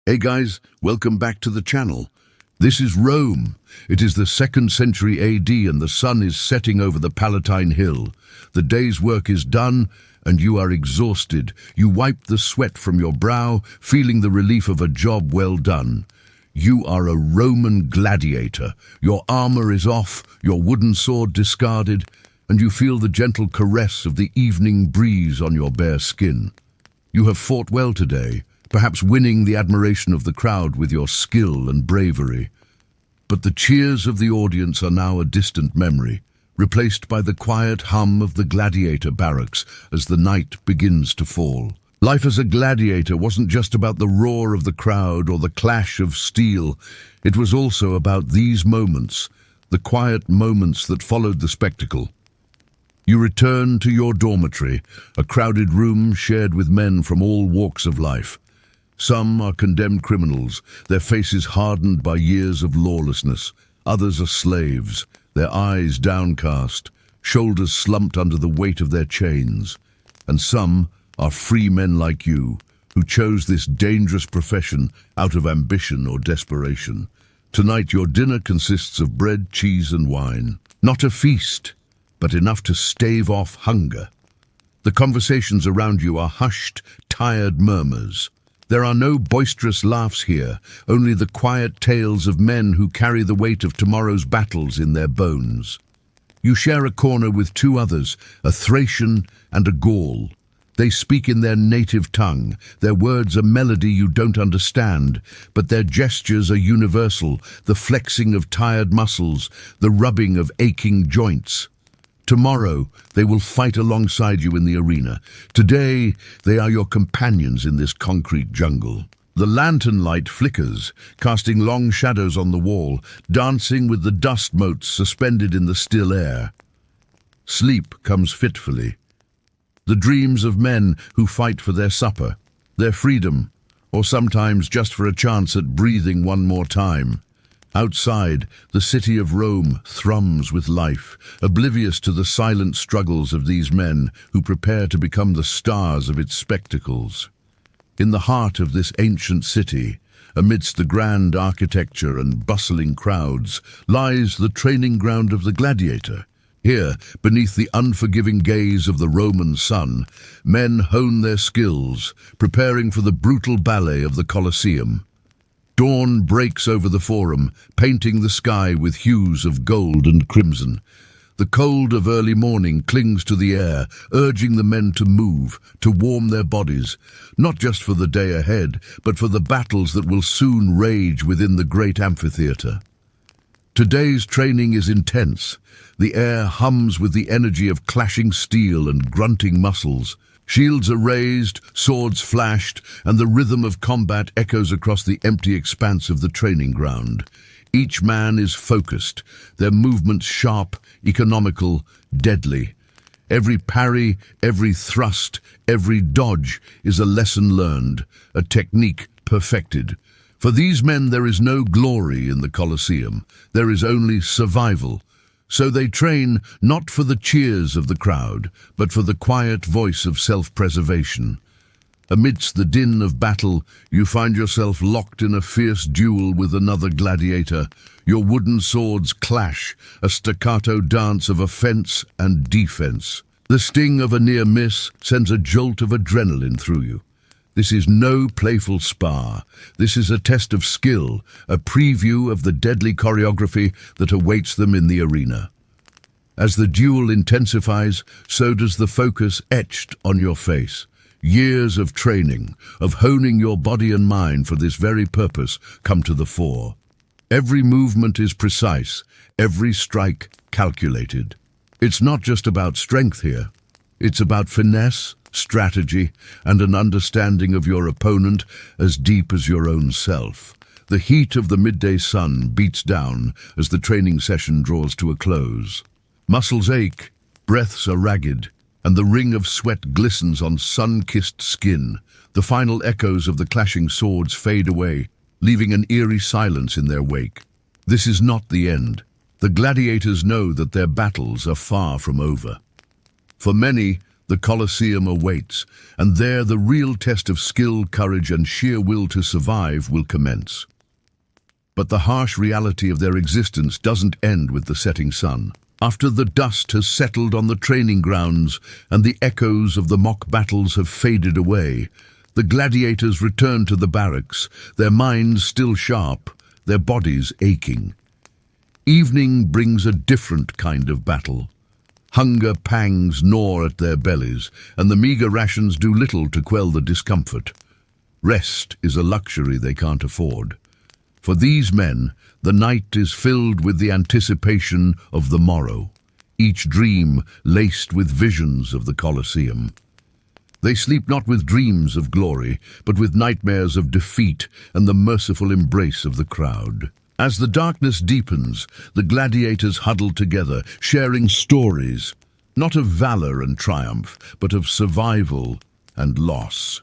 Hey guys, welcome back to the channel. This is Rome. It is the 2nd century AD and the sun is setting over the Palatine Hill. The day's work is done and you are exhausted. You wipe the sweat from your brow, feeling the relief of a job well done. You are a Roman gladiator. Your armor is off, your wooden sword discarded, and you feel the gentle caress of the evening breeze on your bare skin. You have fought well today, perhaps winning the admiration of the crowd with your skill and bravery. But the cheers of the audience are now a distant memory, replaced by the quiet hum of the gladiator barracks as the night begins to fall. Life as a gladiator wasn't just about the roar of the crowd or the clash of steel. It was also about these moments, the quiet moments that followed the spectacle. You return to your dormitory, a crowded room shared with men from all walks of life. Some are condemned criminals, their faces hardened by years of lawlessness. Others are slaves, their eyes downcast, shoulders slumped under the weight of their chains. And some are free men like you, who chose this dangerous profession out of ambition or desperation. Tonight your dinner consists of bread, cheese and wine. Not a feast, but enough to stave off hunger. The conversations around you are hushed, tired murmurs. There are no boisterous laughs here, only the quiet tales of men who carry the weight of tomorrow's battles in their bones. You share a corner with two others, a Thracian and a Gaul. They speak in their native tongue, their words a melody you don't understand, but their gestures are universal, the flexing of tired muscles, the rubbing of aching joints. Tomorrow, they will fight alongside you in the arena. Today, they are your companions in this concrete jungle. The lantern light flickers, casting long shadows on the wall, dancing with the dust motes suspended in the still air. Sleep comes fitfully. The dreams of men who fight for their supper, their freedom, or sometimes just for a chance at breathing one more time. Outside, the city of Rome thrums with life, oblivious to the silent struggles of these men who prepare to become the stars of its spectacles. In the heart of this ancient city, amidst the grand architecture and bustling crowds, lies the training ground of the gladiator. Here, beneath the unforgiving gaze of the Roman sun, men hone their skills, preparing for the brutal ballet of the Colosseum. Dawn breaks over the forum, painting the sky with hues of gold and crimson. The cold of early morning clings to the air, urging the men to move, to warm their bodies, not just for the day ahead, but for the battles that will soon rage within the great amphitheater. Today's training is intense. The air hums with the energy of clashing steel and grunting muscles. Shields are raised, swords flashed, and the rhythm of combat echoes across the empty expanse of the training ground. Each man is focused, their movements sharp, economical, deadly. Every parry, every thrust, every dodge is a lesson learned, a technique perfected. For these men there is no glory in the Colosseum, there is only survival. So they train not for the cheers of the crowd, but for the quiet voice of self-preservation. Amidst the din of battle, you find yourself locked in a fierce duel with another gladiator. Your wooden swords clash, a staccato dance of offense and defense. The sting of a near miss sends a jolt of adrenaline through you. This is no playful spar. This is a test of skill, a preview of the deadly choreography that awaits them in the arena. As the duel intensifies, so does the focus etched on your face. Years of training, of honing your body and mind for this very purpose, come to the fore. Every movement is precise, every strike calculated. It's not just about strength here. It's about finesse, strategy, and an understanding of your opponent as deep as your own self. The heat of the midday sun beats down as the training session draws to a close. Muscles ache, breaths are ragged, and the ring of sweat glistens on sun-kissed skin. The final echoes of the clashing swords fade away, leaving an eerie silence in their wake. This is not the end. The gladiators know that their battles are far from over. For many, The Colosseum awaits, and there the real test of skill, courage, and sheer will to survive will commence. But the harsh reality of their existence doesn't end with the setting sun. After the dust has settled on the training grounds and the echoes of the mock battles have faded away, the gladiators return to the barracks, their minds still sharp, their bodies aching. Evening brings a different kind of battle. Hunger pangs gnaw at their bellies, and the meager rations do little to quell the discomfort. Rest is a luxury they can't afford. For these men, the night is filled with the anticipation of the morrow, each dream laced with visions of the Colosseum. They sleep not with dreams of glory, but with nightmares of defeat and the merciful embrace of the crowd. As the darkness deepens, the gladiators huddle together, sharing stories, not of valor and triumph, but of survival and loss.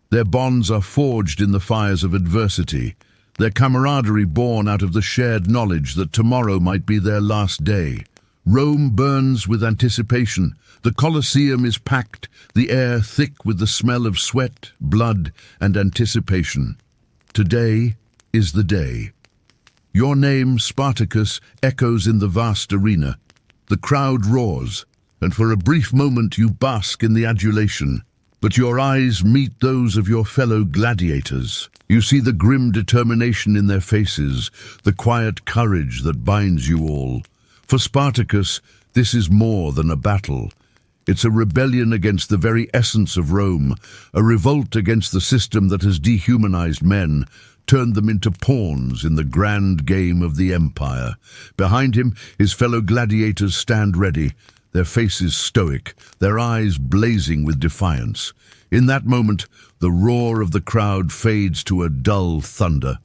Their bonds are forged in the fires of adversity, their camaraderie born out of the shared knowledge that tomorrow might be their last day. Rome burns with anticipation. The Colosseum is packed, the air thick with the smell of sweat, blood, and anticipation. Today is the day. Your name, Spartacus, echoes in the vast arena. The crowd roars, and for a brief moment you bask in the adulation. But your eyes meet those of your fellow gladiators. You see the grim determination in their faces, the quiet courage that binds you all. For Spartacus, this is more than a battle. It's a rebellion against the very essence of Rome, a revolt against the system that has dehumanized men, turned them into pawns in the grand game of the empire. Behind him, his fellow gladiators stand ready, their faces stoic, their eyes blazing with defiance. In that moment, the roar of the crowd fades to a dull thunder.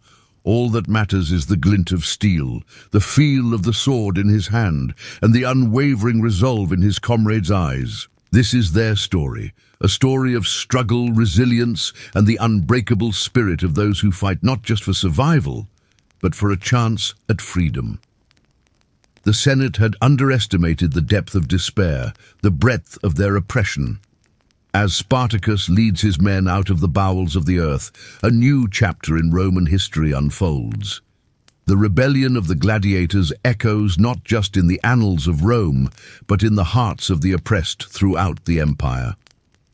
All that matters is the glint of steel, the feel of the sword in his hand, and the unwavering resolve in his comrade's eyes. This is their story, a story of struggle, resilience, and the unbreakable spirit of those who fight not just for survival, but for a chance at freedom. The Senate had underestimated the depth of despair, the breadth of their oppression. As Spartacus leads his men out of the bowels of the earth, a new chapter in Roman history unfolds. The rebellion of the gladiators echoes not just in the annals of Rome, but in the hearts of the oppressed throughout the empire.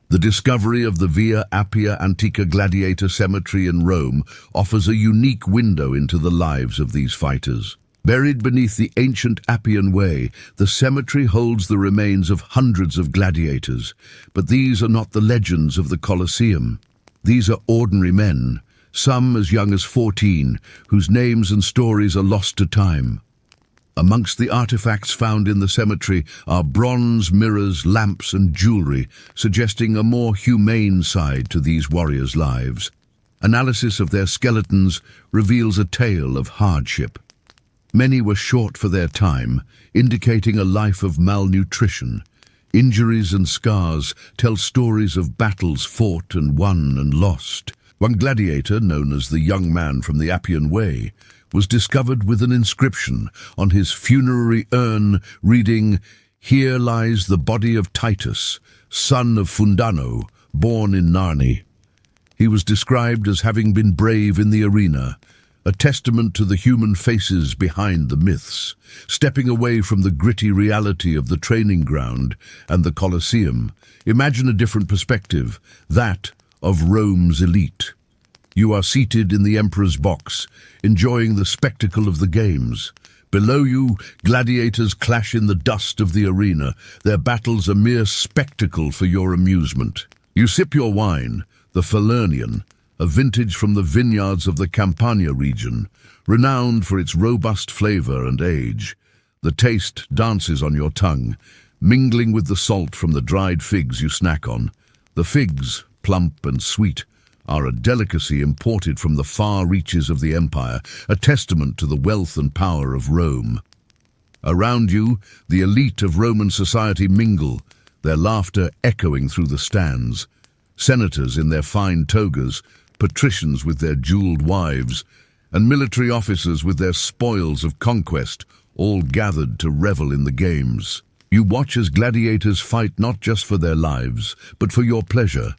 The discovery of the Via Appia Antica Gladiator Cemetery in Rome offers a unique window into the lives of these fighters. Buried beneath the ancient Appian Way, the cemetery holds the remains of hundreds of gladiators. But these are not the legends of the Colosseum. These are ordinary men, some as young as 14, whose names and stories are lost to time. Amongst the artifacts found in the cemetery are bronze mirrors, lamps, and jewelry, suggesting a more humane side to these warriors' lives. Analysis of their skeletons reveals a tale of hardship. Many were short for their time, indicating a life of malnutrition. Injuries and scars tell stories of battles fought and won and lost. One gladiator, known as the young man from the Appian Way, was discovered with an inscription on his funerary urn reading, "Here lies the body of Titus, son of Fundano, born in Narni." He was described as having been brave in the arena, a testament to the human faces behind the myths, stepping away from the gritty reality of the training ground and the Colosseum. Imagine a different perspective, that of Rome's elite. You are seated in the emperor's box, enjoying the spectacle of the games. Below you, gladiators clash in the dust of the arena, their battles a mere spectacle for your amusement. You sip your wine, the Falernian, a vintage from the vineyards of the Campania region, renowned for its robust flavor and age. The taste dances on your tongue, mingling with the salt from the dried figs you snack on. The figs, plump and sweet, are a delicacy imported from the far reaches of the empire, a testament to the wealth and power of Rome. Around you, the elite of Roman society mingle, their laughter echoing through the stands. Senators in their fine togas, patricians with their jeweled wives, and military officers with their spoils of conquest, all gathered to revel in the games. You watch as gladiators fight not just for their lives, but for your pleasure.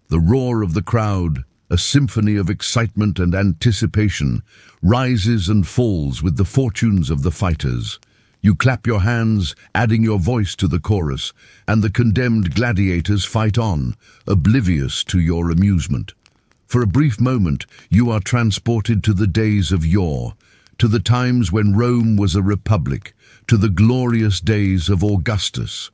The roar of the crowd, a symphony of excitement and anticipation, rises and falls with the fortunes of the fighters. You clap your hands, adding your voice to the chorus, and the condemned gladiators fight on, oblivious to your amusement. For a brief moment, you are transported to the days of yore, to the times when Rome was a republic, to the glorious days of Augustus.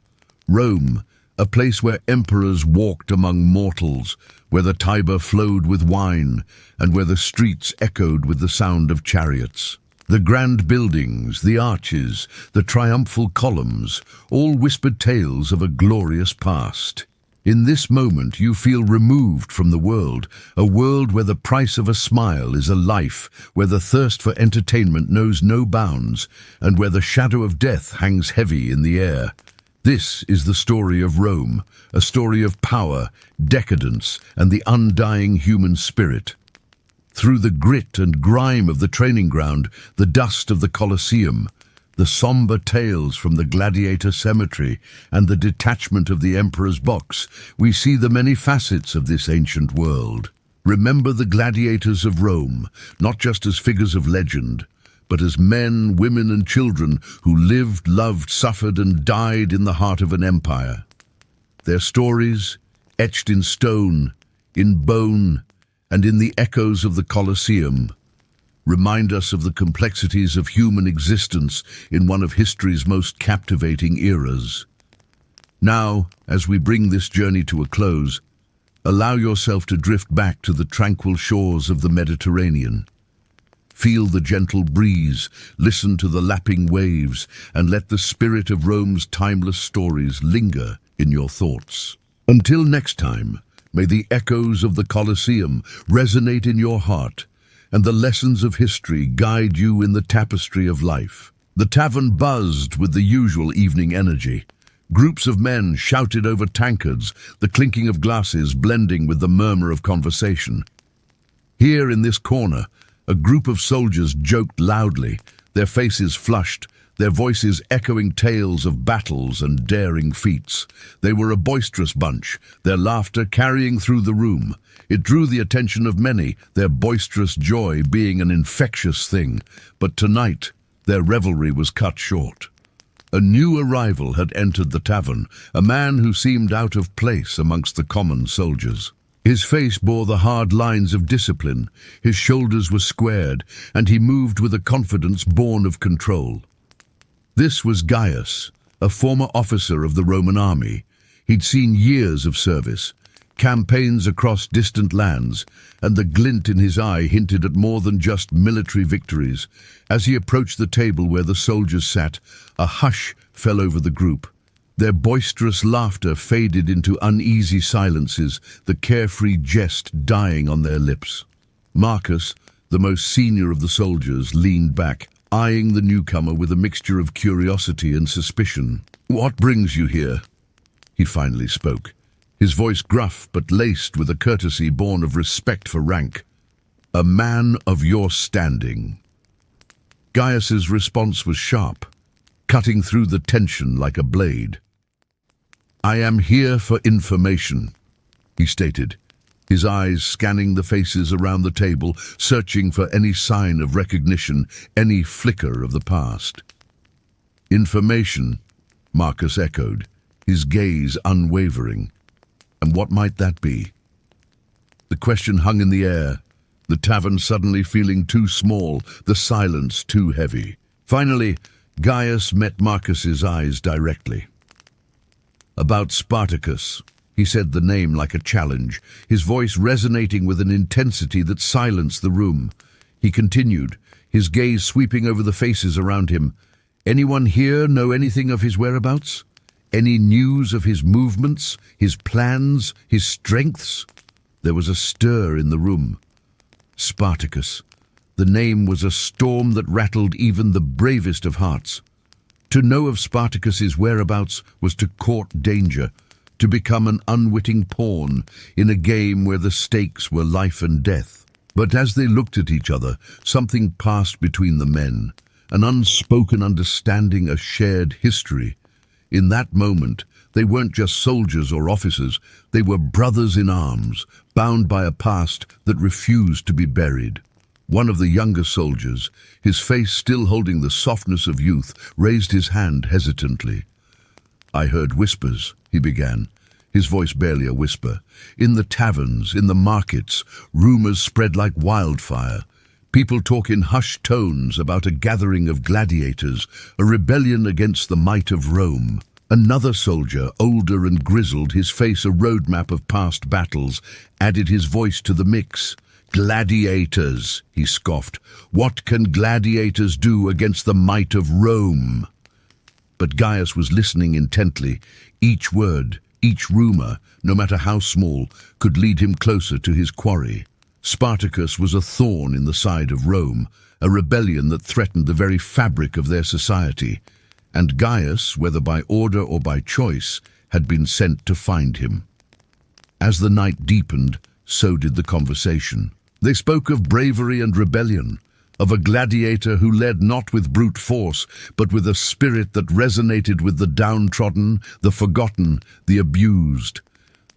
Rome, a place where emperors walked among mortals, where the Tiber flowed with wine, and where the streets echoed with the sound of chariots. The grand buildings, the arches, the triumphal columns, all whispered tales of a glorious past. In this moment you feel removed from the world, a world where the price of a smile is a life, where the thirst for entertainment knows no bounds, and where the shadow of death hangs heavy in the air. This is the story of Rome, a story of power, decadence, and the undying human spirit. Through the grit and grime of the training ground, the dust of the Colosseum, the somber tales from the Gladiator cemetery, and the detachment of the Emperor's box, we see the many facets of this ancient world. Remember the gladiators of Rome, not just as figures of legend, but as men, women, and children who lived, loved, suffered, and died in the heart of an empire. Their stories, etched in stone, in bone, and in the echoes of the Colosseum, remind us of the complexities of human existence in one of history's most captivating eras. Now, as we bring this journey to a close, allow yourself to drift back to the tranquil shores of the Mediterranean. Feel the gentle breeze, listen to the lapping waves, and let the spirit of Rome's timeless stories linger in your thoughts. Until next time, may the echoes of the Colosseum resonate in your heart, and the lessons of history guide you in the tapestry of life. The tavern buzzed with the usual evening energy. Groups of men shouted over tankards, the clinking of glasses blending with the murmur of conversation. Here in this corner, a group of soldiers joked loudly, their faces flushed, their voices echoing tales of battles and daring feats. They were a boisterous bunch, their laughter carrying through the room. It drew the attention of many, their boisterous joy being an infectious thing. But tonight, their revelry was cut short. A new arrival had entered the tavern, a man who seemed out of place amongst the common soldiers. His face bore the hard lines of discipline, his shoulders were squared, and he moved with a confidence born of control. This was Gaius, a former officer of the Roman army. He'd seen years of service, campaigns across distant lands, and the glint in his eye hinted at more than just military victories. As he approached the table where the soldiers sat, a hush fell over the group. Their boisterous laughter faded into uneasy silences, the carefree jest dying on their lips. Marcus, the most senior of the soldiers, leaned back, eyeing the newcomer with a mixture of curiosity and suspicion. "What brings you here?" he finally spoke, his voice gruff but laced with a courtesy born of respect for rank. "A man of your standing." Gaius's response was sharp, cutting through the tension like a blade. "I am here for information," he stated, his eyes scanning the faces around the table, searching for any sign of recognition, any flicker of the past. "Information," Marcus echoed, his gaze unwavering. "And what might that be?" The question hung in the air, the tavern suddenly feeling too small, the silence too heavy. Finally, Gaius met Marcus's eyes directly. "About Spartacus," he said the name like a challenge, his voice resonating with an intensity that silenced the room. He continued, his gaze sweeping over the faces around him. "Anyone here know anything of his whereabouts? Any news of his movements, his plans, his strengths?" There was a stir in the room. Spartacus. The name was a storm that rattled even the bravest of hearts. To know of Spartacus's whereabouts was to court danger, to become an unwitting pawn in a game where the stakes were life and death. But as they looked at each other, something passed between the men, an unspoken understanding, a shared history. In that moment, they weren't just soldiers or officers, they were brothers in arms, bound by a past that refused to be buried. One of the younger soldiers, his face still holding the softness of youth, raised his hand hesitantly. "I heard whispers," he began, his voice barely a whisper. "In the taverns, in the markets, rumors spread like wildfire. People talk in hushed tones about a gathering of gladiators, a rebellion against the might of Rome." Another soldier, older and grizzled, his face a roadmap of past battles, added his voice to the mix. "Gladiators," he scoffed. "What can gladiators do against the might of Rome?" But Gaius was listening intently. Each word, each rumor, no matter how small, could lead him closer to his quarry. Spartacus was a thorn in the side of Rome, a rebellion that threatened the very fabric of their society. And Gaius, whether by order or by choice, had been sent to find him. As the night deepened, so did the conversation. They spoke of bravery and rebellion, of a gladiator who led not with brute force, but with a spirit that resonated with the downtrodden, the forgotten, the abused,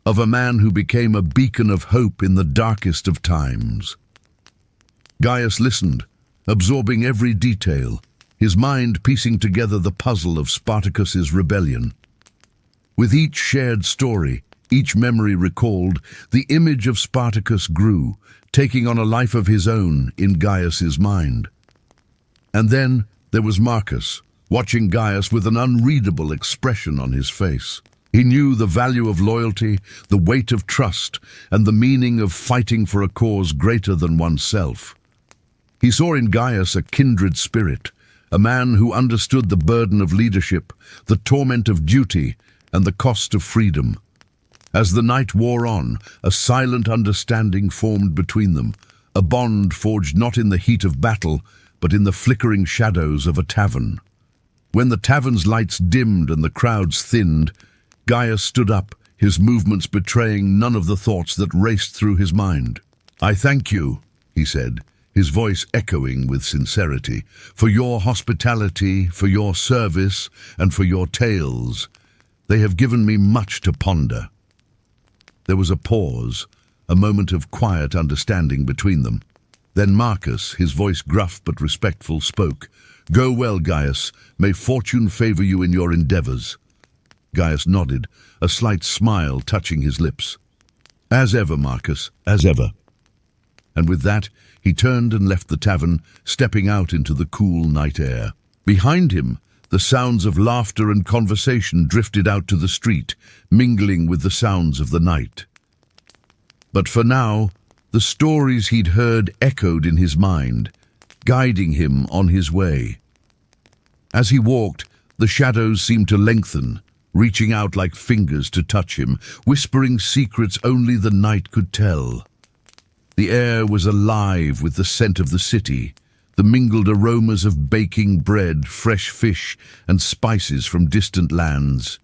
of a man who became a beacon of hope in the darkest of times. Gaius listened, absorbing every detail, his mind piecing together the puzzle of Spartacus's rebellion. With each shared story, each memory recalled, the image of Spartacus grew, taking on a life of his own in Gaius's mind. And then there was Marcus, watching Gaius with an unreadable expression on his face. He knew the value of loyalty, the weight of trust, and the meaning of fighting for a cause greater than oneself. He saw in Gaius a kindred spirit, a man who understood the burden of leadership, the torment of duty, and the cost of freedom. As the night wore on, a silent understanding formed between them, a bond forged not in the heat of battle, but in the flickering shadows of a tavern. When the tavern's lights dimmed and the crowds thinned, Gaius stood up, his movements betraying none of the thoughts that raced through his mind. "I thank you," he said, his voice echoing with sincerity, "for your hospitality, for your service, and for your tales. They have given me much to ponder." There was a pause, a moment of quiet understanding between them. Then Marcus, his voice gruff but respectful, spoke. "Go well, Gaius. May fortune favor you in your endeavors." Gaius nodded, a slight smile touching his lips. "As ever, Marcus, as ever." And with that, he turned and left the tavern, stepping out into the cool night air. Behind him, the sounds of laughter and conversation drifted out to the street, mingling with the sounds of the night. But for now, the stories he'd heard echoed in his mind, guiding him on his way. As he walked, the shadows seemed to lengthen, reaching out like fingers to touch him, whispering secrets only the night could tell. The air was alive with the scent of the city, the mingled aromas of baking bread, fresh fish, and spices from distant lands.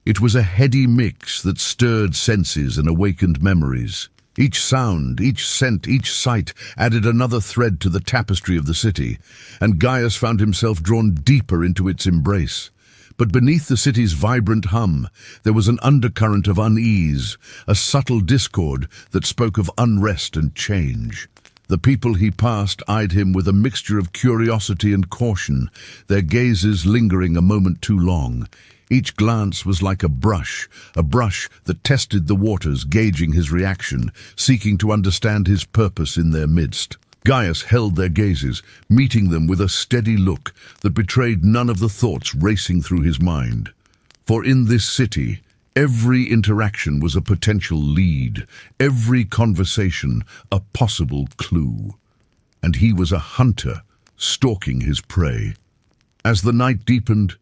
It was a heady mix that stirred senses and awakened memories. Each sound, each scent, each sight added another thread to the tapestry of the city, and Gaius found himself drawn deeper into its embrace. But beneath the city's vibrant hum, there was an undercurrent of unease, a subtle discord that spoke of unrest and change. The people he passed eyed him with a mixture of curiosity and caution, their gazes lingering a moment too long. Each glance was like a brush that tested the waters, gauging his reaction, seeking to understand his purpose in their midst. Gaius held their gazes, meeting them with a steady look that betrayed none of the thoughts racing through his mind. For in this city, every interaction was a potential lead, every conversation a possible clue. And he was a hunter, stalking his prey. As the night deepened,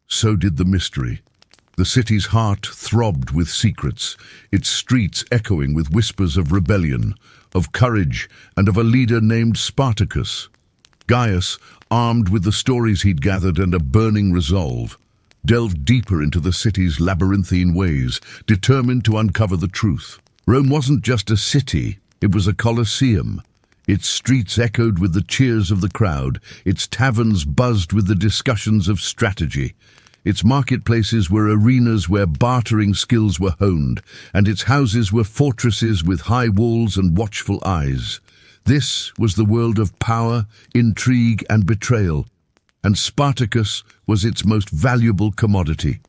so did the mystery. The city's heart throbbed with secrets, its streets echoing with whispers of rebellion, of courage, and of a leader named Spartacus. Gaius, armed with the stories he'd gathered and a burning resolve, delved deeper into the city's labyrinthine ways, determined to uncover the truth. Rome wasn't just a city, it was a colosseum. Its streets echoed with the cheers of the crowd, its taverns buzzed with the discussions of strategy, Its marketplaces were arenas where bartering skills were honed, and its houses were fortresses with high walls and watchful eyes. This was the world of power, intrigue, and betrayal, and Spartacus was its most valuable commodity.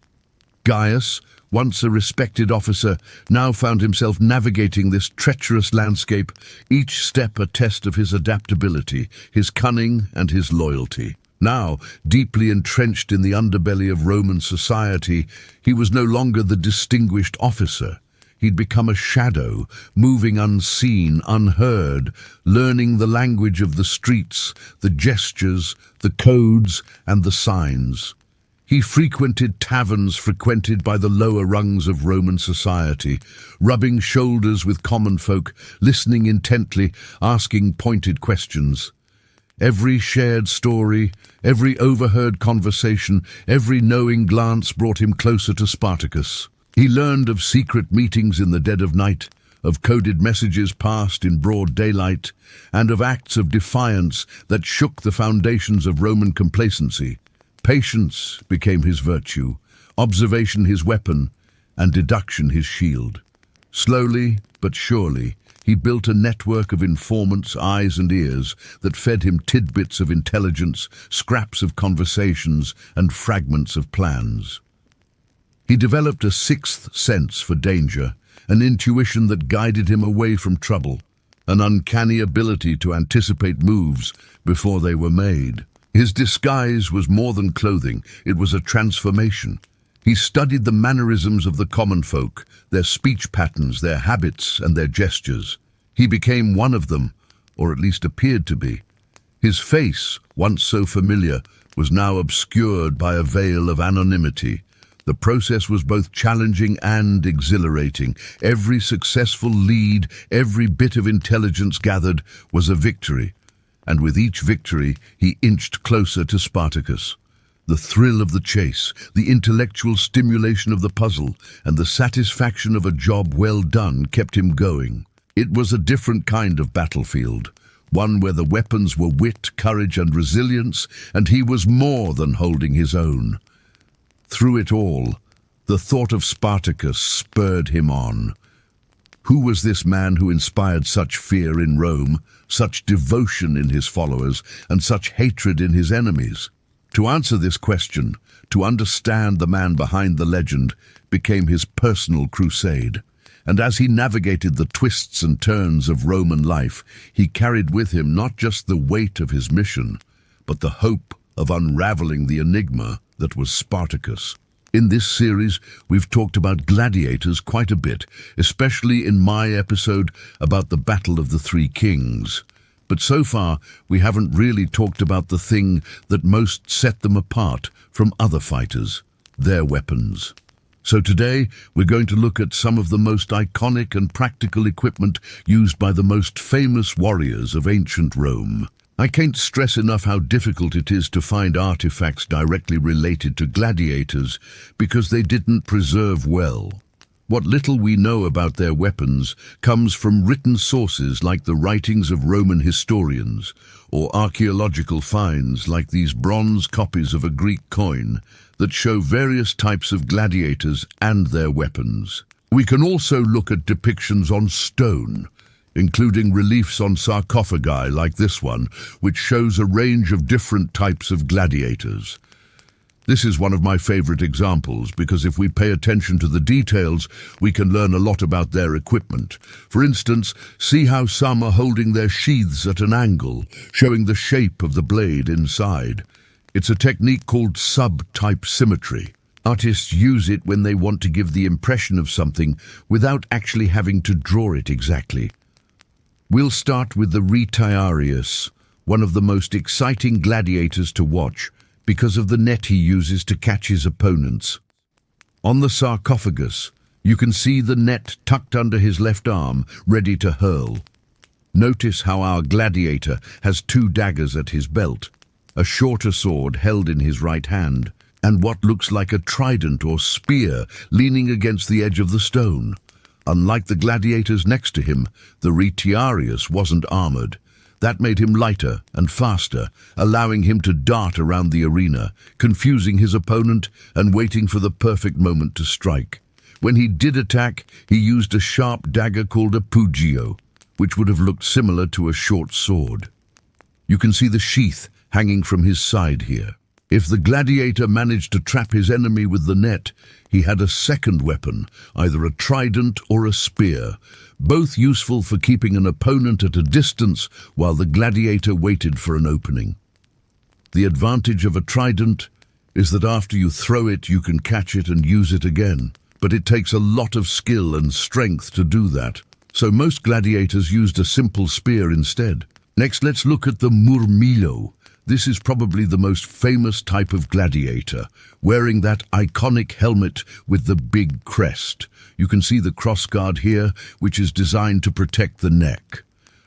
Gaius, once a respected officer, now found himself navigating this treacherous landscape, each step a test of his adaptability, his cunning, and his loyalty. Now, deeply entrenched in the underbelly of Roman society, he was no longer the distinguished officer. He'd become a shadow, moving unseen, unheard, learning the language of the streets, the gestures, the codes, and the signs. He frequented taverns frequented by the lower rungs of Roman society, rubbing shoulders with common folk, listening intently, asking pointed questions. Every shared story, every overheard conversation, every knowing glance brought him closer to Spartacus. He learned of secret meetings in the dead of night, of coded messages passed in broad daylight, and of acts of defiance that shook the foundations of Roman complacency. Patience became his virtue, observation his weapon, and deduction his shield. Slowly but surely, he built a network of informants, eyes and ears that fed him tidbits of intelligence, scraps of conversations, and fragments of plans. He developed a sixth sense for danger, an intuition that guided him away from trouble, an uncanny ability to anticipate moves before they were made. His disguise was more than clothing, it was a transformation. He studied the mannerisms of the common folk, their speech patterns, their habits, and their gestures. He became one of them, or at least appeared to be. His face, once so familiar, was now obscured by a veil of anonymity. The process was both challenging and exhilarating. Every successful lead, every bit of intelligence gathered was a victory. And with each victory, he inched closer to Spartacus. The thrill of the chase, the intellectual stimulation of the puzzle, and the satisfaction of a job well done kept him going. It was a different kind of battlefield, one where the weapons were wit, courage, and resilience, and he was more than holding his own. Through it all, the thought of Spartacus spurred him on. Who was this man who inspired such fear in Rome, such devotion in his followers, and such hatred in his enemies? To answer this question, to understand the man behind the legend, became his personal crusade. And as he navigated the twists and turns of Roman life, he carried with him not just the weight of his mission, but the hope of unraveling the enigma that was Spartacus. In this series, we've talked about gladiators quite a bit, especially in my episode about the Battle of the Three Kings. But so far, we haven't really talked about the thing that most set them apart from other fighters, their weapons. So today, we're going to look at some of the most iconic and practical equipment used by the most famous warriors of ancient Rome. I can't stress enough how difficult it is to find artifacts directly related to gladiators because they didn't preserve well. What little we know about their weapons comes from written sources like the writings of Roman historians, or archaeological finds like these bronze copies of a Greek coin that show various types of gladiators and their weapons. We can also look at depictions on stone, including reliefs on sarcophagi like this one, which shows a range of different types of gladiators. This is one of my favorite examples because if we pay attention to the details, we can learn a lot about their equipment. For instance, see how some are holding their sheaths at an angle, showing the shape of the blade inside. It's a technique called sub-type symmetry. Artists use it when they want to give the impression of something without actually having to draw it exactly. We'll start with the retiarius, one of the most exciting gladiators to watch because of the net he uses to catch his opponents. On the sarcophagus, you can see the net tucked under his left arm, ready to hurl. Notice how our gladiator has two daggers at his belt, a shorter sword held in his right hand, and what looks like a trident or spear leaning against the edge of the stone. Unlike the gladiators next to him, the retiarius wasn't armored. That made him lighter and faster, allowing him to dart around the arena, confusing his opponent and waiting for the perfect moment to strike. When he did attack, he used a sharp dagger called a pugio, which would have looked similar to a short sword. You can see the sheath hanging from his side here. If the gladiator managed to trap his enemy with the net, he had a second weapon, either a trident or a spear, both useful for keeping an opponent at a distance while the gladiator waited for an opening. The advantage of a trident is that after you throw it, you can catch it and use it again, but it takes a lot of skill and strength to do that, so most gladiators used a simple spear instead. Next, let's look at the murmillo. This is probably the most famous type of gladiator, wearing that iconic helmet with the big crest. You can see the crossguard here, which is designed to protect the neck.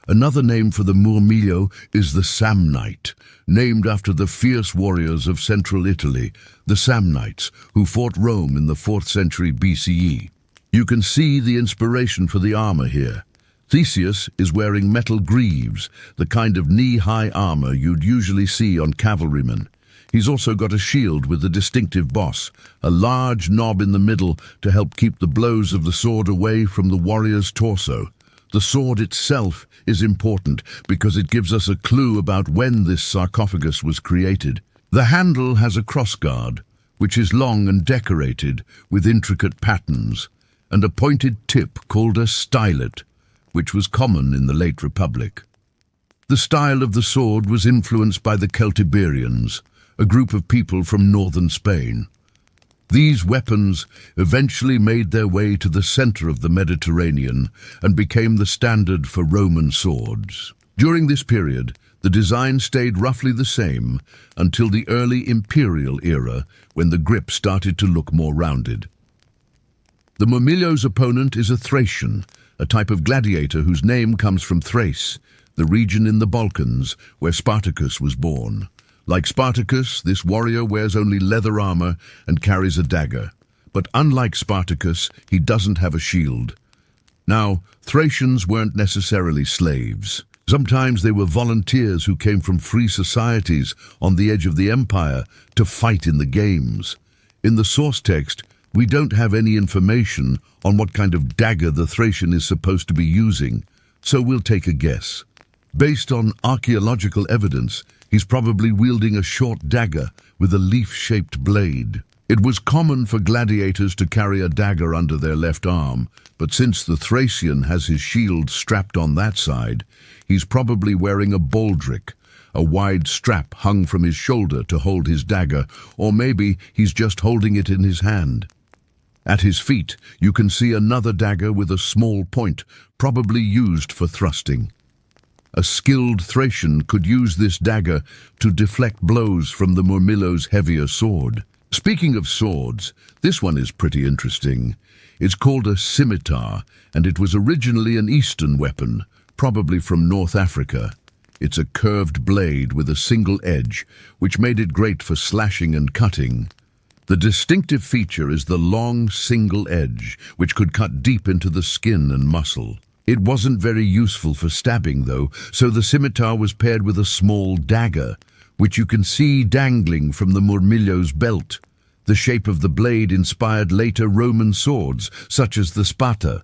Another name for the murmillo is the Samnite, named after the fierce warriors of central Italy, the Samnites, who fought Rome in the 4th century BCE. You can see the inspiration for the armor here. Theseus is wearing metal greaves, the kind of knee-high armor you'd usually see on cavalrymen. He's also got a shield with a distinctive boss, a large knob in the middle to help keep the blows of the sword away from the warrior's torso. The sword itself is important because it gives us a clue about when this sarcophagus was created. The handle has a crossguard, which is long and decorated with intricate patterns, and a pointed tip called a stylet, which was common in the late Republic. The style of the sword was influenced by the Celtiberians, a group of people from northern Spain. These weapons eventually made their way to the center of the Mediterranean and became the standard for Roman swords. During this period, the design stayed roughly the same until the early imperial era, when the grip started to look more rounded. The murmillo's opponent is a Thracian, a type of gladiator whose name comes from Thrace, the region in the Balkans where Spartacus was born. Like Spartacus, this warrior wears only leather armor and carries a dagger. But unlike Spartacus, he doesn't have a shield. Now, Thracians weren't necessarily slaves. Sometimes they were volunteers who came from free societies on the edge of the empire to fight in the games. In the source text, we don't have any information on what kind of dagger the Thracian is supposed to be using, so we'll take a guess. Based on archaeological evidence, he's probably wielding a short dagger with a leaf-shaped blade. It was common for gladiators to carry a dagger under their left arm, but since the Thracian has his shield strapped on that side, he's probably wearing a baldric, a wide strap hung from his shoulder to hold his dagger, or maybe he's just holding it in his hand. At his feet, you can see another dagger with a small point, probably used for thrusting. A skilled Thracian could use this dagger to deflect blows from the murmillo's heavier sword. Speaking of swords, this one is pretty interesting. It's called a scimitar, and it was originally an Eastern weapon, probably from North Africa. It's a curved blade with a single edge, which made it great for slashing and cutting. The distinctive feature is the long single edge, which could cut deep into the skin and muscle. It wasn't very useful for stabbing, though, so the scimitar was paired with a small dagger, which you can see dangling from the murmillo's belt. The shape of the blade inspired later Roman swords, such as the spata.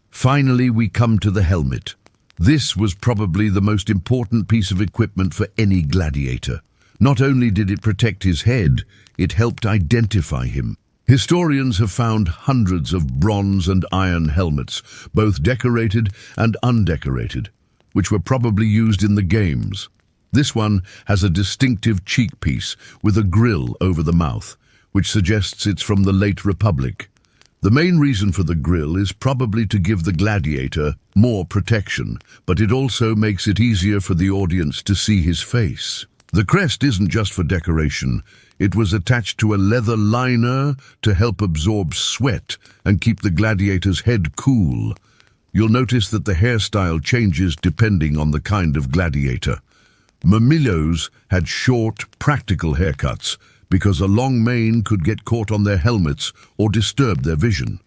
Finally, we come to the helmet. This was probably the most important piece of equipment for any gladiator. Not only did it protect his head, it helped identify him. Historians have found hundreds of bronze and iron helmets, both decorated and undecorated, which were probably used in the games. This one has a distinctive cheek piece with a grill over the mouth, which suggests it's from the late Republic. The main reason for the grill is probably to give the gladiator more protection, but it also makes it easier for the audience to see his face. The crest isn't just for decoration. It was attached to a leather liner to help absorb sweat and keep the gladiator's head cool. You'll notice that the hairstyle changes depending on the kind of gladiator. Murmillos had short, practical haircuts because a long mane could get caught on their helmets or disturb their vision.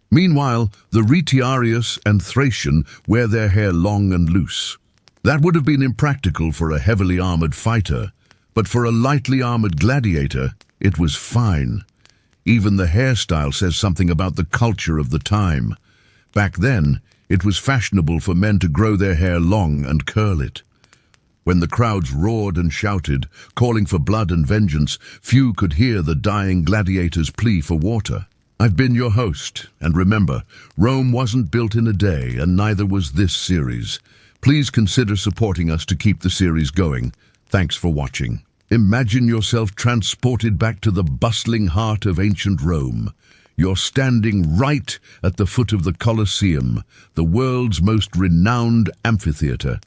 Meanwhile, the Retiarius and Thracian wear their hair long and loose. That would have been impractical for a heavily armored fighter, but for a lightly armored gladiator, it was fine. Even the hairstyle says something about the culture of the time. Back then, it was fashionable for men to grow their hair long and curl it. When the crowds roared and shouted, calling for blood and vengeance, few could hear the dying gladiator's plea for water. I've been your host, and remember, Rome wasn't built in a day, and neither was this series. Please consider supporting us to keep the series going. Thanks for watching. Imagine yourself transported back to the bustling heart of ancient Rome. You're standing right at the foot of the Colosseum, the world's most renowned amphitheater.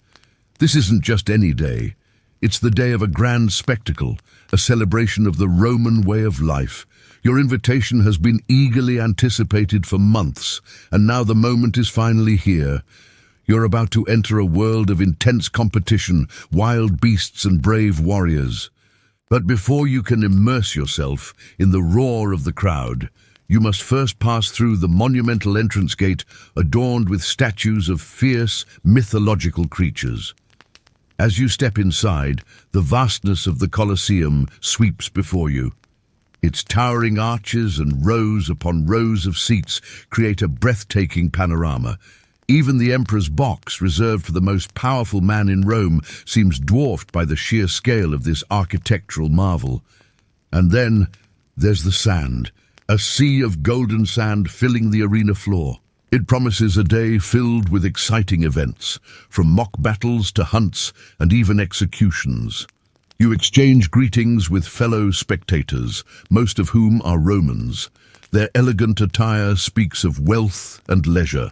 This isn't just any day. It's the day of a grand spectacle, a celebration of the Roman way of life. Your invitation has been eagerly anticipated for months, and now the moment is finally here. You're about to enter a world of intense competition, wild beasts and brave warriors. But before you can immerse yourself in the roar of the crowd, you must first pass through the monumental entrance gate adorned with statues of fierce, mythological creatures. As you step inside, the vastness of the Colosseum sweeps before you. Its towering arches and rows upon rows of seats create a breathtaking panorama. Even the emperor's box, reserved for the most powerful man in Rome, seems dwarfed by the sheer scale of this architectural marvel. And then there's the sand, a sea of golden sand filling the arena floor. It promises a day filled with exciting events, from mock battles to hunts and even executions. You exchange greetings with fellow spectators, most of whom are Romans. Their elegant attire speaks of wealth and leisure.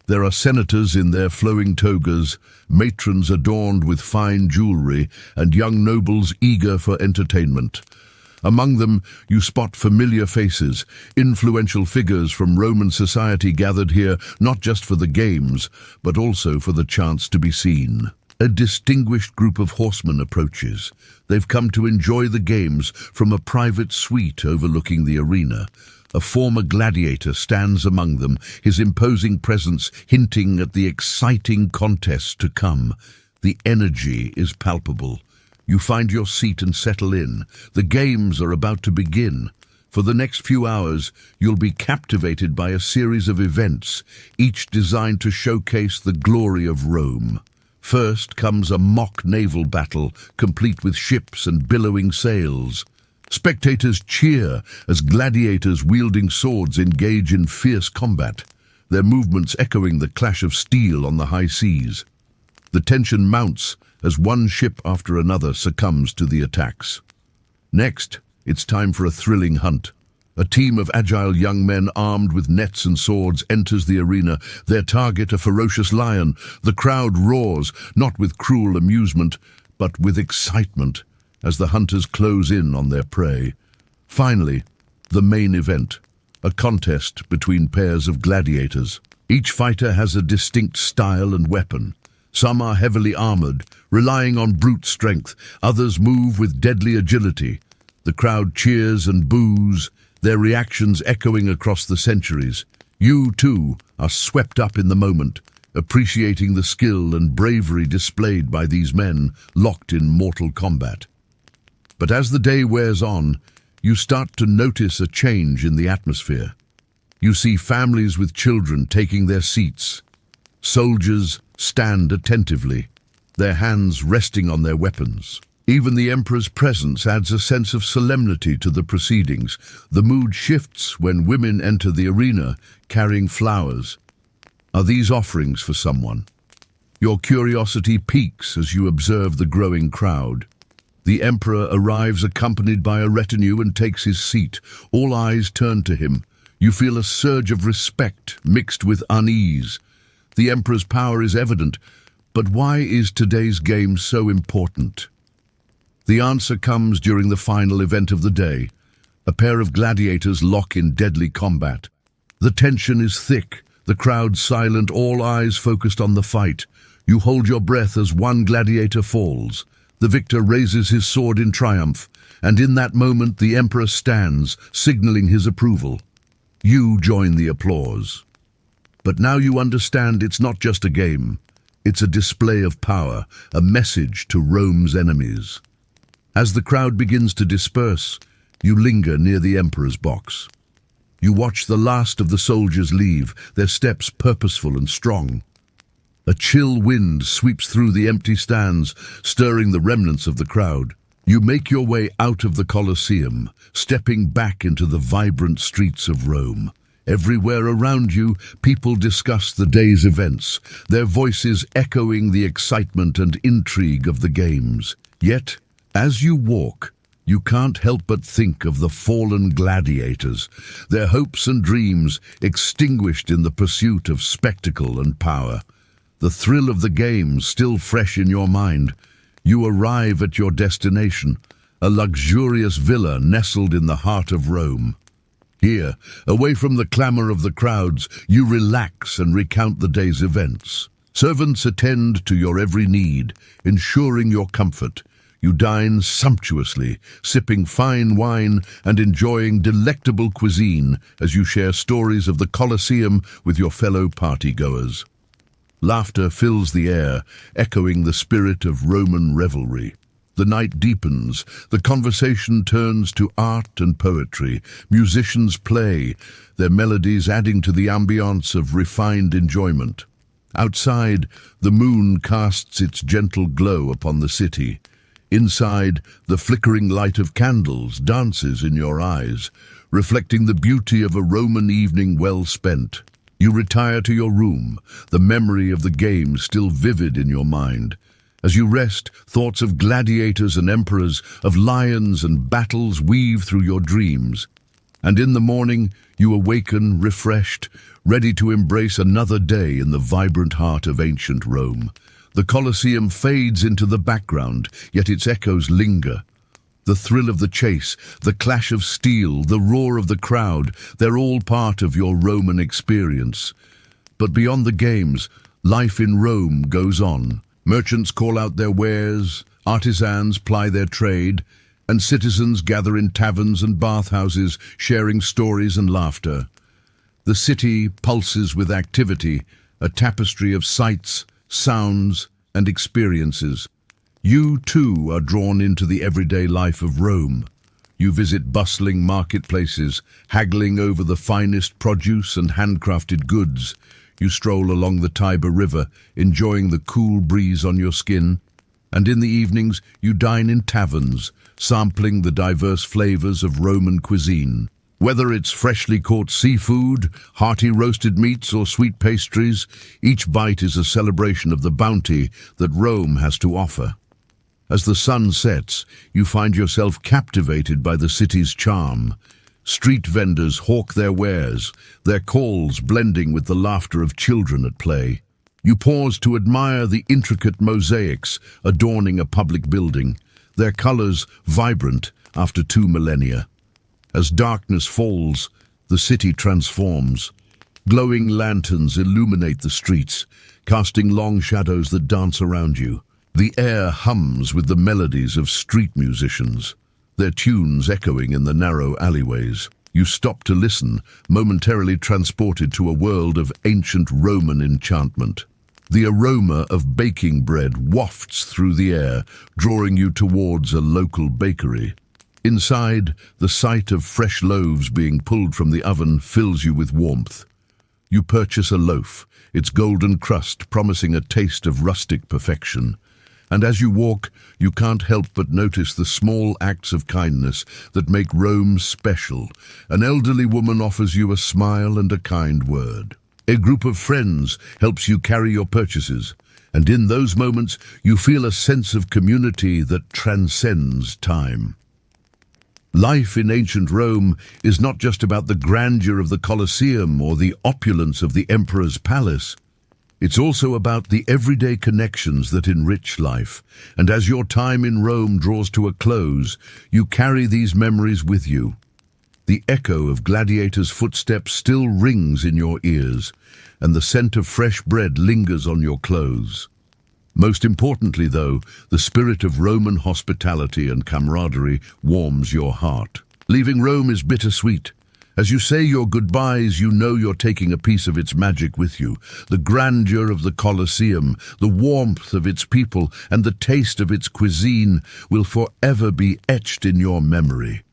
There are senators in their flowing togas, matrons adorned with fine jewelry, and young nobles eager for entertainment. Among them, you spot familiar faces, influential figures from Roman society gathered here not just for the games, but also for the chance to be seen. A distinguished group of horsemen approaches. They've come to enjoy the games from a private suite overlooking the arena. A former gladiator stands among them, his imposing presence hinting at the exciting contests to come. The energy is palpable. You find your seat and settle in. The games are about to begin. For the next few hours, you'll be captivated by a series of events, each designed to showcase the glory of Rome. First comes a mock naval battle, complete with ships and billowing sails. Spectators cheer as gladiators wielding swords engage in fierce combat, their movements echoing the clash of steel on the high seas. The tension mounts as one ship after another succumbs to the attacks. Next, it's time for a thrilling hunt. A team of agile young men armed with nets and swords enters the arena, their target a ferocious lion. The crowd roars, not with cruel amusement, but with excitement, as the hunters close in on their prey. Finally, the main event, a contest between pairs of gladiators. Each fighter has a distinct style and weapon. Some are heavily armored, relying on brute strength. Others move with deadly agility. The crowd cheers and boos, their reactions echoing across the centuries. You, too, are swept up in the moment, appreciating the skill and bravery displayed by these men locked in mortal combat. But as the day wears on, you start to notice a change in the atmosphere. You see families with children taking their seats. Soldiers stand attentively, their hands resting on their weapons. Even the emperor's presence adds a sense of solemnity to the proceedings. The mood shifts when women enter the arena carrying flowers. Are these offerings for someone? Your curiosity peaks as you observe the growing crowd. The emperor arrives accompanied by a retinue and takes his seat. All eyes turn to him. You feel a surge of respect mixed with unease. The emperor's power is evident, but why is today's game so important? The answer comes during the final event of the day. A pair of gladiators lock in deadly combat. The tension is thick, the crowd silent, all eyes focused on the fight. You hold your breath as one gladiator falls. The victor raises his sword in triumph, and in that moment the emperor stands, signaling his approval. You join the applause. But now you understand it's not just a game. It's a display of power, a message to Rome's enemies. As the crowd begins to disperse, you linger near the emperor's box. You watch the last of the soldiers leave, their steps purposeful and strong. A chill wind sweeps through the empty stands, stirring the remnants of the crowd. You make your way out of the Colosseum, stepping back into the vibrant streets of Rome. Everywhere around you, people discuss the day's events, their voices echoing the excitement and intrigue of the games. Yet, as you walk, you can't help but think of the fallen gladiators, their hopes and dreams extinguished in the pursuit of spectacle and power. The thrill of the games still fresh in your mind, you arrive at your destination, a luxurious villa nestled in the heart of Rome. Here, away from the clamor of the crowds, you relax and recount the day's events. Servants attend to your every need, ensuring your comfort. You dine sumptuously, sipping fine wine and enjoying delectable cuisine as you share stories of the Colosseum with your fellow partygoers. Laughter fills the air, echoing the spirit of Roman revelry. The night deepens, the conversation turns to art and poetry. Musicians play, their melodies adding to the ambience of refined enjoyment. Outside, the moon casts its gentle glow upon the city. Inside, the flickering light of candles dances in your eyes, reflecting the beauty of a Roman evening well spent. You retire to your room, the memory of the game still vivid in your mind. As you rest, thoughts of gladiators and emperors, of lions and battles weave through your dreams. And in the morning, you awaken refreshed, ready to embrace another day in the vibrant heart of ancient Rome. The Colosseum fades into the background, yet its echoes linger. The thrill of the chase, the clash of steel, the roar of the crowd, they're all part of your Roman experience. But beyond the games, life in Rome goes on. Merchants call out their wares, artisans ply their trade, and citizens gather in taverns and bathhouses, sharing stories and laughter. The city pulses with activity, a tapestry of sights, sounds, and experiences. You, too, are drawn into the everyday life of Rome. You visit bustling marketplaces, haggling over the finest produce and handcrafted goods. You stroll along the Tiber River, enjoying the cool breeze on your skin. And in the evenings, you dine in taverns, sampling the diverse flavors of Roman cuisine. Whether it's freshly caught seafood, hearty roasted meats, or sweet pastries, each bite is a celebration of the bounty that Rome has to offer. As the sun sets, you find yourself captivated by the city's charm. Street vendors hawk their wares, their calls blending with the laughter of children at play. You pause to admire the intricate mosaics adorning a public building, their colors vibrant after 2 millennia. As darkness falls, the city transforms. Glowing lanterns illuminate the streets, casting long shadows that dance around you. The air hums with the melodies of street musicians, their tunes echoing in the narrow alleyways. You stop to listen, momentarily transported to a world of ancient Roman enchantment. The aroma of baking bread wafts through the air, drawing you towards a local bakery. Inside, the sight of fresh loaves being pulled from the oven fills you with warmth. You purchase a loaf, its golden crust promising a taste of rustic perfection. And as you walk, you can't help but notice the small acts of kindness that make Rome special. An elderly woman offers you a smile and a kind word. A group of friends helps you carry your purchases. And in those moments, you feel a sense of community that transcends time. Life in ancient Rome is not just about the grandeur of the Colosseum or the opulence of the emperor's palace. It's also about the everyday connections that enrich life. And as your time in Rome draws to a close, you carry these memories with you. The echo of gladiators' footsteps still rings in your ears, and the scent of fresh bread lingers on your clothes. Most importantly, though, the spirit of Roman hospitality and camaraderie warms your heart. Leaving Rome is bittersweet, As you say your goodbyes, you know you're taking a piece of its magic with you. The grandeur of the Colosseum, the warmth of its people, and the taste of its cuisine will forever be etched in your memory.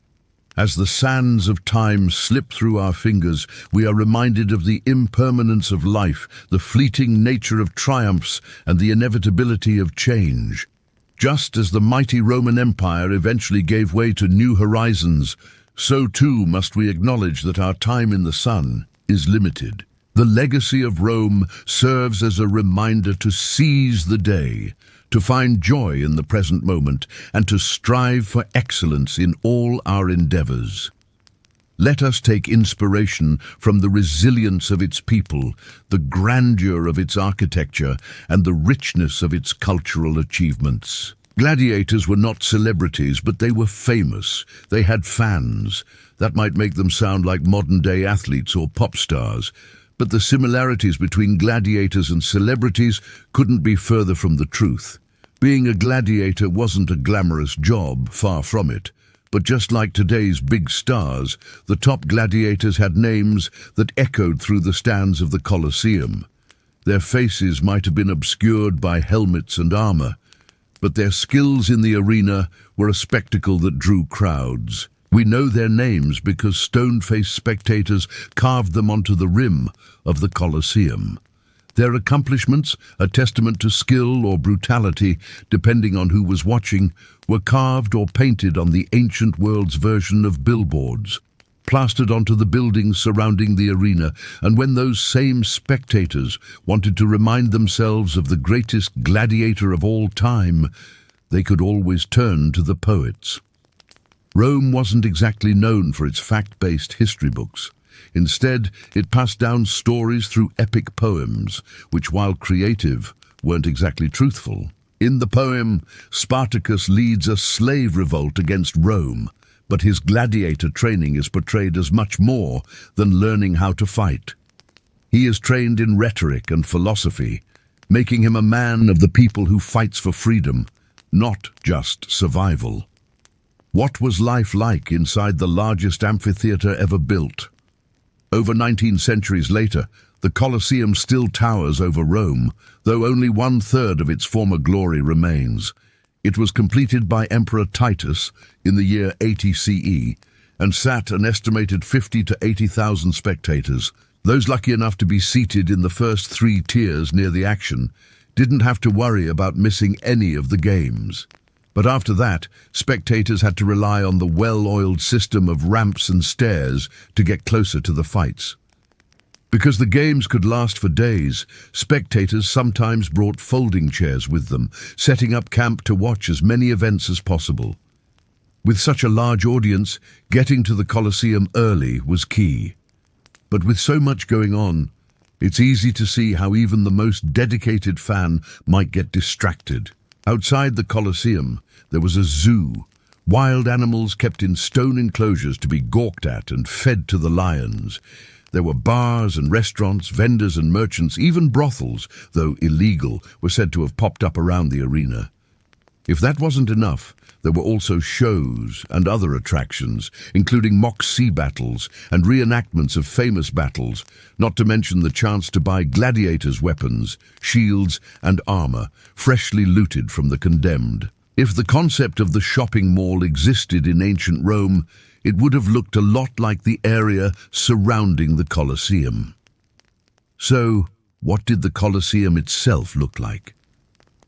As the sands of time slip through our fingers, we are reminded of the impermanence of life, the fleeting nature of triumphs, and the inevitability of change. Just as the mighty Roman Empire eventually gave way to new horizons, so too must we acknowledge that our time in the sun is limited. The legacy of Rome serves as a reminder to seize the day, to find joy in the present moment, and to strive for excellence in all our endeavors. Let us take inspiration from the resilience of its people, the grandeur of its architecture, and the richness of its cultural achievements. Gladiators were not celebrities, but they were famous. They had fans. That might make them sound like modern-day athletes or pop stars, but the similarities between gladiators and celebrities couldn't be further from the truth. Being a gladiator wasn't a glamorous job, far from it. But just like today's big stars, the top gladiators had names that echoed through the stands of the Colosseum. Their faces might have been obscured by helmets and armor, but their skills in the arena were a spectacle that drew crowds. We know their names because stone-faced spectators carved them onto the rim of the Colosseum. Their accomplishments, a testament to skill or brutality, depending on who was watching, were carved or painted on the ancient world's version of billboards, plastered onto the buildings surrounding the arena, and when those same spectators wanted to remind themselves of the greatest gladiator of all time, they could always turn to the poets. Rome wasn't exactly known for its fact-based history books. Instead, it passed down stories through epic poems, which, while creative, weren't exactly truthful. In the poem, Spartacus leads a slave revolt against Rome, but his gladiator training is portrayed as much more than learning how to fight. He is trained in rhetoric and philosophy, making him a man of the people who fights for freedom, not just survival. What was life like inside the largest amphitheater ever built? Over 19 centuries later, the Colosseum still towers over Rome, though only 1/3 of its former glory remains. It was completed by Emperor Titus in the year 80 CE and sat an estimated 50 to 80,000 spectators. Those lucky enough to be seated in the first 3 tiers near the action didn't have to worry about missing any of the games. But after that, spectators had to rely on the well-oiled system of ramps and stairs to get closer to the fights. Because the games could last for days, spectators sometimes brought folding chairs with them, setting up camp to watch as many events as possible. With such a large audience, getting to the Colosseum early was key. But with so much going on, it's easy to see how even the most dedicated fan might get distracted. Outside the Colosseum, there was a zoo. Wild animals kept in stone enclosures to be gawked at and fed to the lions. There were bars and restaurants, vendors and merchants, even brothels, though illegal, were said to have popped up around the arena. If that wasn't enough, there were also shows and other attractions, including mock sea battles and reenactments of famous battles, not to mention the chance to buy gladiators' weapons, shields and armor, freshly looted from the condemned. If the concept of the shopping mall existed in ancient Rome, it would have looked a lot like the area surrounding the Colosseum. So, what did the Colosseum itself look like?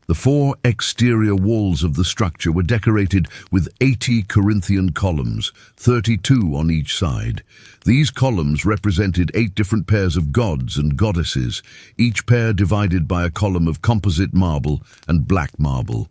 The 4 exterior walls of the structure were decorated with 80 Corinthian columns, 32 on each side. These columns represented 8 different pairs of gods and goddesses, each pair divided by a column of composite marble and black marble.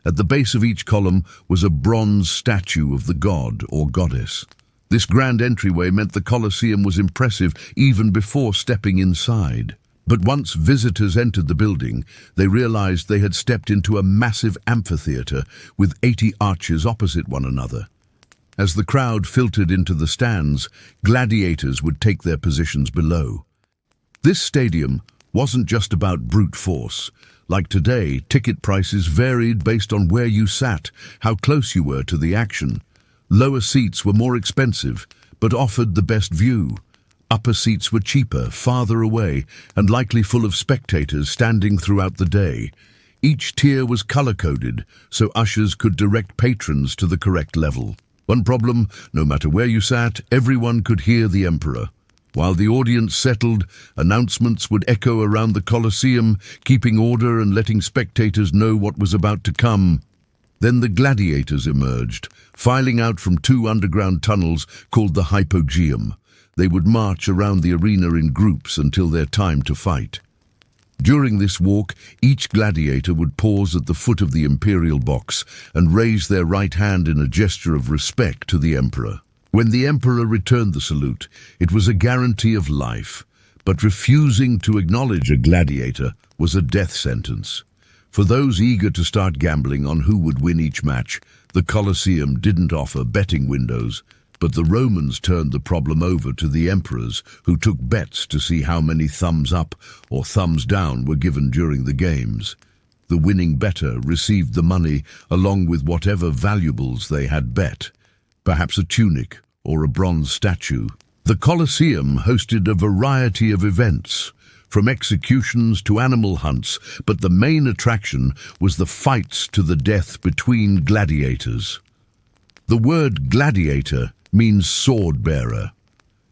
At the base of each column was a bronze statue of the god or goddess. This grand entryway meant the Colosseum was impressive even before stepping inside. But once visitors entered the building, they realized they had stepped into a massive amphitheater with 80 arches opposite one another. As the crowd filtered into the stands, gladiators would take their positions below. This stadium wasn't just about brute force. Like today, ticket prices varied based on where you sat, how close you were to the action. Lower seats were more expensive, but offered the best view. Upper seats were cheaper, farther away, and likely full of spectators standing throughout the day. Each tier was color-coded, so ushers could direct patrons to the correct level. One problem, no matter where you sat, everyone could hear the emperor. While the audience settled, announcements would echo around the Colosseum, keeping order and letting spectators know what was about to come. Then the gladiators emerged, filing out from 2 underground tunnels called the Hypogeum. They would march around the arena in groups until their time to fight. During this walk, each gladiator would pause at the foot of the imperial box and raise their right hand in a gesture of respect to the emperor. When the emperor returned the salute, it was a guarantee of life, but refusing to acknowledge a gladiator was a death sentence. For those eager to start gambling on who would win each match, the Colosseum didn't offer betting windows, but the Romans turned the problem over to the emperors, who took bets to see how many thumbs up or thumbs down were given during the games. The winning bettor received the money along with whatever valuables they had bet, perhaps a tunic or a bronze statue. The Colosseum hosted a variety of events, from executions to animal hunts, but the main attraction was the fights to the death between gladiators. The word gladiator means sword-bearer,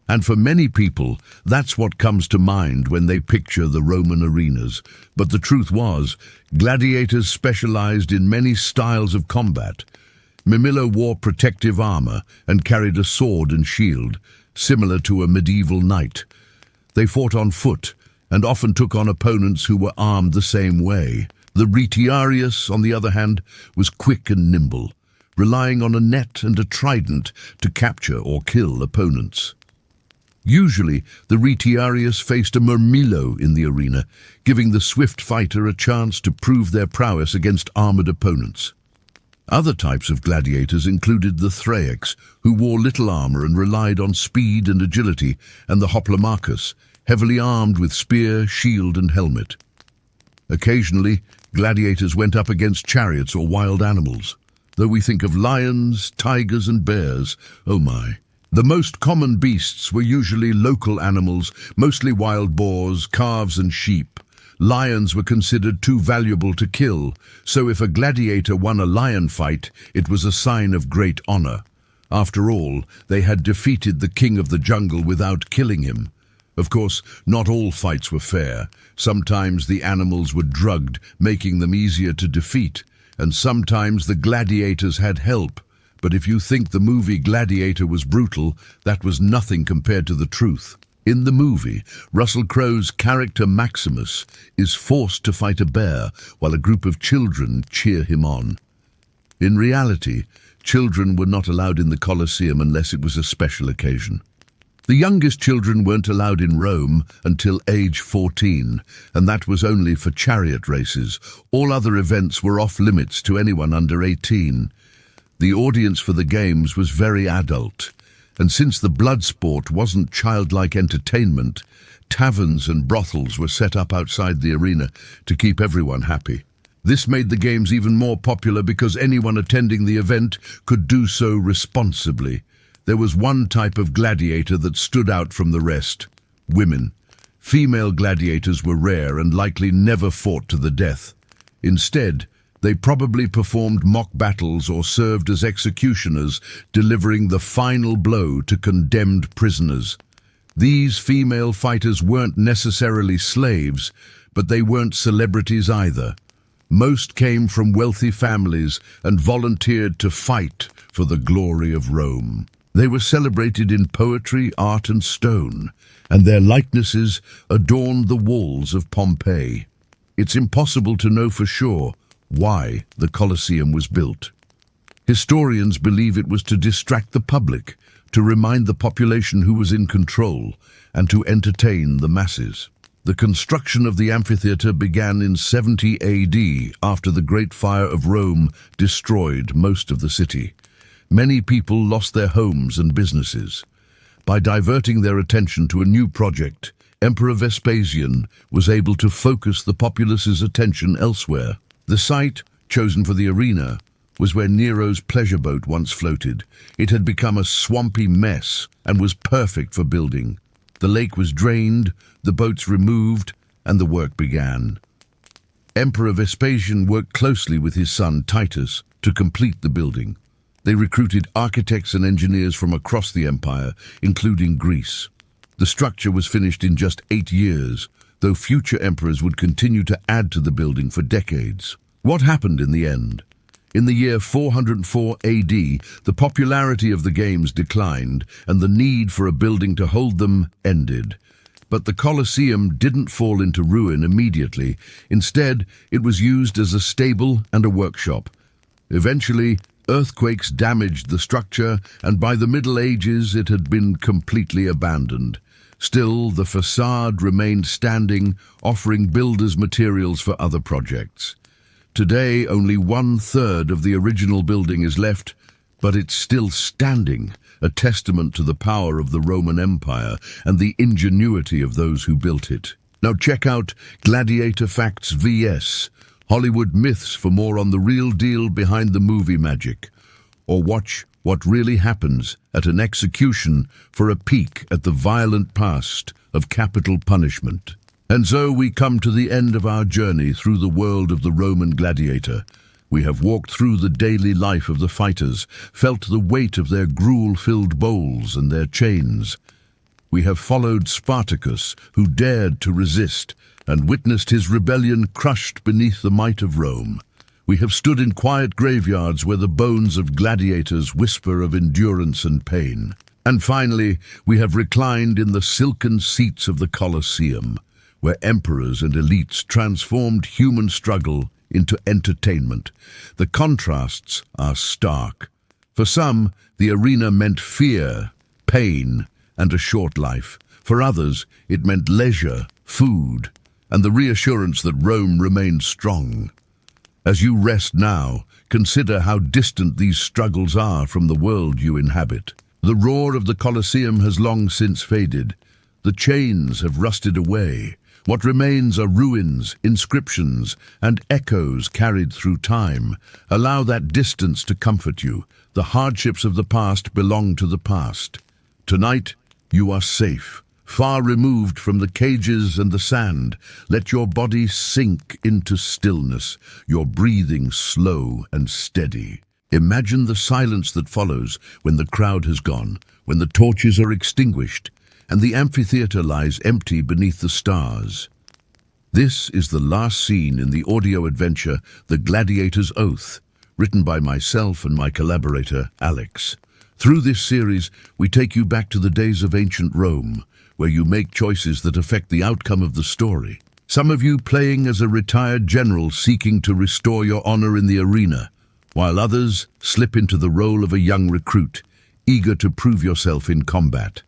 and for many people, that's what comes to mind when they picture the Roman arenas. But the truth was, gladiators specialized in many styles of combat. Mimillo wore protective armor and carried a sword and shield, similar to a medieval knight. They fought on foot, and often took on opponents who were armed the same way. The retiarius, on the other hand, was quick and nimble, relying on a net and a trident to capture or kill opponents. Usually, the retiarius faced a murmillo in the arena, giving the swift fighter a chance to prove their prowess against armored opponents. Other types of gladiators included the Thraex, who wore little armor and relied on speed and agility, and the Hoplomachus, heavily armed with spear, shield, and helmet. Occasionally, gladiators went up against chariots or wild animals. Though we think of lions, tigers, and bears, oh my. The most common beasts were usually local animals, mostly wild boars, calves, and sheep. Lions were considered too valuable to kill, so if a gladiator won a lion fight, it was a sign of great honor. After all, they had defeated the king of the jungle without killing him. Of course, not all fights were fair. Sometimes the animals were drugged, making them easier to defeat, and sometimes the gladiators had help. But if you think the movie Gladiator was brutal, that was nothing compared to the truth. In the movie, Russell Crowe's character Maximus is forced to fight a bear while a group of children cheer him on. In reality, children were not allowed in the Colosseum unless it was a special occasion. The youngest children weren't allowed in Rome until age 14, and that was only for chariot races. All other events were off limits to anyone under 18. The audience for the games was very adult, and since the blood sport wasn't childlike entertainment, taverns and brothels were set up outside the arena to keep everyone happy. This made the games even more popular because anyone attending the event could do so responsibly. There was one type of gladiator that stood out from the rest: women. Female gladiators were rare and likely never fought to the death. Instead, they probably performed mock battles or served as executioners, delivering the final blow to condemned prisoners. These female fighters weren't necessarily slaves, but they weren't celebrities either. Most came from wealthy families and volunteered to fight for the glory of Rome. They were celebrated in poetry, art, and stone, and their likenesses adorned the walls of Pompeii. It's impossible to know for sure why the Colosseum was built. Historians believe it was to distract the public, to remind the population who was in control, and to entertain the masses. The construction of the amphitheater began in 70 AD after the Great Fire of Rome destroyed most of the city. Many people lost their homes and businesses. By diverting their attention to a new project, Emperor Vespasian was able to focus the populace's attention elsewhere. The site, chosen for the arena, was where Nero's pleasure boat once floated. It had become a swampy mess and was perfect for building. The lake was drained, the boats removed, and the work began. Emperor Vespasian worked closely with his son Titus to complete the building. They recruited architects and engineers from across the empire, including Greece. The structure was finished in just 8 years, though future emperors would continue to add to the building for decades. What happened in the end? In the year 404 AD, the popularity of the games declined, and the need for a building to hold them ended. But the Colosseum didn't fall into ruin immediately. Instead, it was used as a stable and a workshop. Eventually, earthquakes damaged the structure, and by the Middle Ages it had been completely abandoned. Still, the facade remained standing, offering builders materials for other projects. Today, only 1/3 of the original building is left, but it's still standing, a testament to the power of the Roman Empire and the ingenuity of those who built it. Now check out Gladiator Facts vs. Hollywood Myths for more on the real deal behind the movie magic. Or watch what really happens at an execution for a peek at the violent past of capital punishment. And so we come to the end of our journey through the world of the Roman gladiator. We have walked through the daily life of the fighters, felt the weight of their gruel-filled bowls and their chains. We have followed Spartacus, who dared to resist, and witnessed his rebellion crushed beneath the might of Rome. We have stood in quiet graveyards where the bones of gladiators whisper of endurance and pain. And finally, we have reclined in the silken seats of the Colosseum, where emperors and elites transformed human struggle into entertainment. The contrasts are stark. For some, the arena meant fear, pain, and a short life. For others, it meant leisure, food, and the reassurance that Rome remained strong. As you rest now, consider how distant these struggles are from the world you inhabit. The roar of the Colosseum has long since faded. The chains have rusted away. What remains are ruins, inscriptions, and echoes carried through time. Allow that distance to comfort you. The hardships of the past belong to the past. Tonight, you are safe, far removed from the cages and the sand. Let your body sink into stillness, your breathing slow and steady. Imagine the silence that follows when the crowd has gone, when the torches are extinguished, and the amphitheater lies empty beneath the stars. This is the last scene in the audio adventure, The Gladiator's Oath, written by myself and my collaborator, Alex. Through this series, we take you back to the days of ancient Rome, where you make choices that affect the outcome of the story. Some of you playing as a retired general seeking to restore your honor in the arena, while others slip into the role of a young recruit, eager to prove yourself in combat.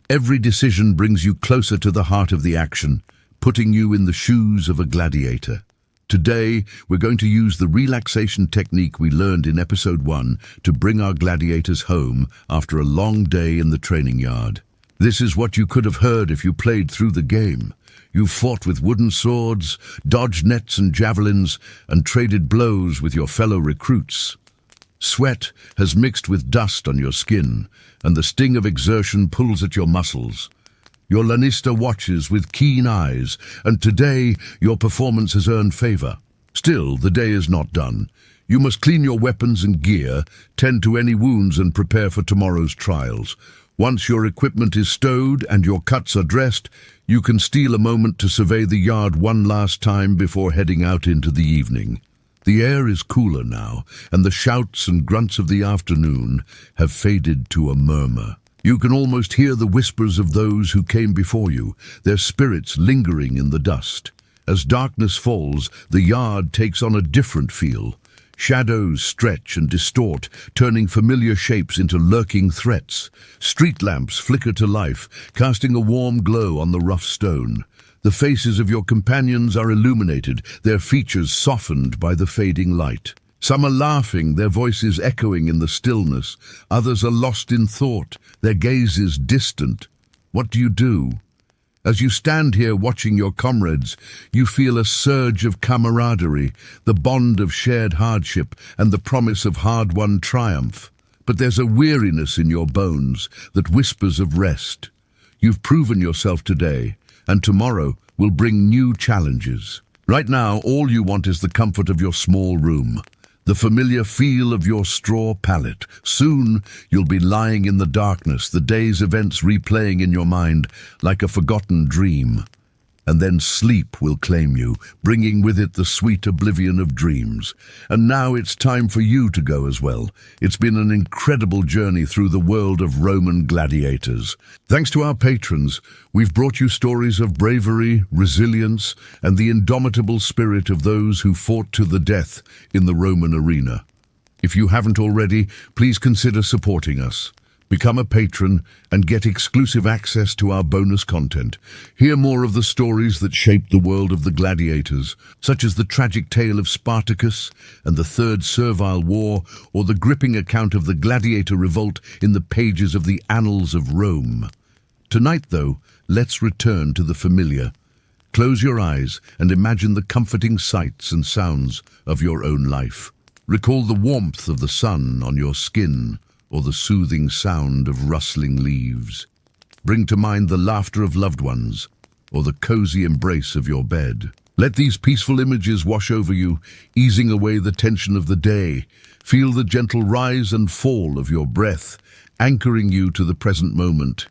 Every decision brings you closer to the heart of the action, putting you in the shoes of a gladiator. Today, we're going to use the relaxation technique we learned in episode 1 to bring our gladiators home after a long day in the training yard. This is what you could have heard if you played through the game. You fought with wooden swords, dodged nets and javelins, and traded blows with your fellow recruits. Sweat has mixed with dust on your skin, and the sting of exertion pulls at your muscles. Your lanista watches with keen eyes, and today your performance has earned favor. Still, the day is not done. You must clean your weapons and gear, tend to any wounds, and prepare for tomorrow's trials. Once your equipment is stowed and your cuts are dressed, you can steal a moment to survey the yard one last time before heading out into the evening. The air is cooler now, and the shouts and grunts of the afternoon have faded to a murmur. You can almost hear the whispers of those who came before you, their spirits lingering in the dust. As darkness falls, the yard takes on a different feel. Shadows stretch and distort, turning familiar shapes into lurking threats. Street lamps flicker to life, casting a warm glow on the rough stone. The faces of your companions are illuminated, their features softened by the fading light. Some are laughing, their voices echoing in the stillness. Others are lost in thought, their gazes distant. What do you do? As you stand here watching your comrades, you feel a surge of camaraderie, the bond of shared hardship, and the promise of hard-won triumph. But there's a weariness in your bones that whispers of rest. You've proven yourself today, and tomorrow will bring new challenges. Right now, all you want is the comfort of your small room, the familiar feel of your straw pallet. Soon, you'll be lying in the darkness, the day's events replaying in your mind like a forgotten dream. And then sleep will claim you, bringing with it the sweet oblivion of dreams. And now it's time for you to go as well. It's been an incredible journey through the world of Roman gladiators. Thanks to our patrons, we've brought you stories of bravery, resilience, and the indomitable spirit of those who fought to the death in the Roman arena. If you haven't already, please consider supporting us. Become a patron and get exclusive access to our bonus content. Hear more of the stories that shaped the world of the gladiators, such as the tragic tale of Spartacus and the Third Servile War, or the gripping account of the gladiator revolt in the pages of the annals of Rome. Tonight, though, let's return to the familiar. Close your eyes and imagine the comforting sights and sounds of your own life. Recall the warmth of the sun on your skin, or the soothing sound of rustling leaves. Bring to mind the laughter of loved ones, or the cozy embrace of your bed. Let these peaceful images wash over you, easing away the tension of the day. Feel the gentle rise and fall of your breath, anchoring you to the present moment.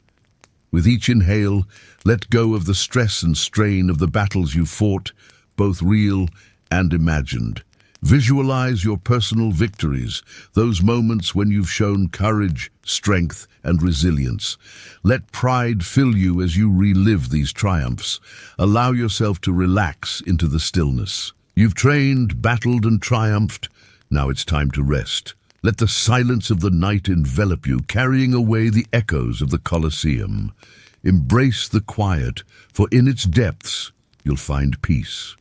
With each inhale, let go of the stress and strain of the battles you fought, both real and imagined. Visualize your personal victories, those moments when you've shown courage, strength, and resilience. Let pride fill you as you relive these triumphs. Allow yourself to relax into the stillness. You've trained, battled, and triumphed. Now it's time to rest. Let the silence of the night envelop you, carrying away the echoes of the Colosseum. Embrace the quiet, for in its depths you'll find peace.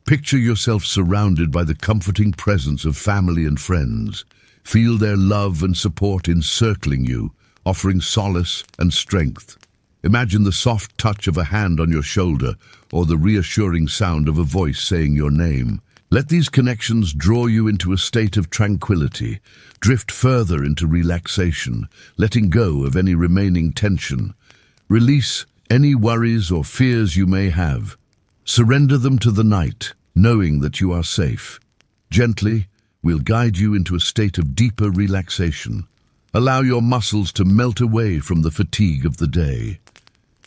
Picture yourself surrounded by the comforting presence of family and friends. Feel their love and support encircling you, offering solace and strength. Imagine the soft touch of a hand on your shoulder or the reassuring sound of a voice saying your name. Let these connections draw you into a state of tranquility. Drift further into relaxation, letting go of any remaining tension. Release any worries or fears you may have. Surrender them to the night, knowing that you are safe. Gently, we'll guide you into a state of deeper relaxation. Allow your muscles to melt away from the fatigue of the day.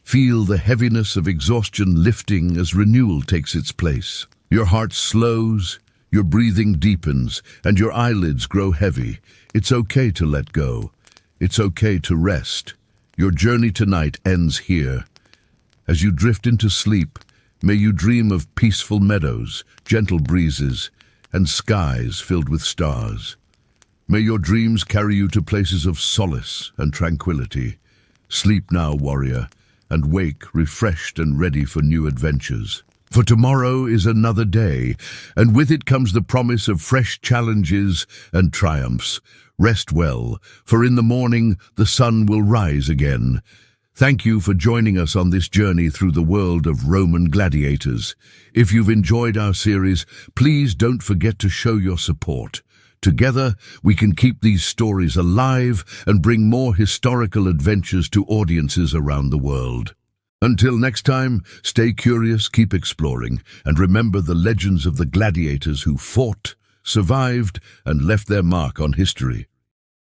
Feel the heaviness of exhaustion lifting as renewal takes its place. Your heart slows, your breathing deepens, and your eyelids grow heavy. It's okay to let go. It's okay to rest. Your journey tonight ends here. As you drift into sleep, may you dream of peaceful meadows, gentle breezes, and skies filled with stars. May your dreams carry you to places of solace and tranquility. Sleep now, warrior, and wake refreshed and ready for new adventures. For tomorrow is another day, and with it comes the promise of fresh challenges and triumphs. Rest well, for in the morning the sun will rise again. Thank you for joining us on this journey through the world of Roman gladiators. If you've enjoyed our series, please don't forget to show your support. Together, we can keep these stories alive and bring more historical adventures to audiences around the world. Until next time, stay curious, keep exploring, and remember the legends of the gladiators who fought, survived, and left their mark on history.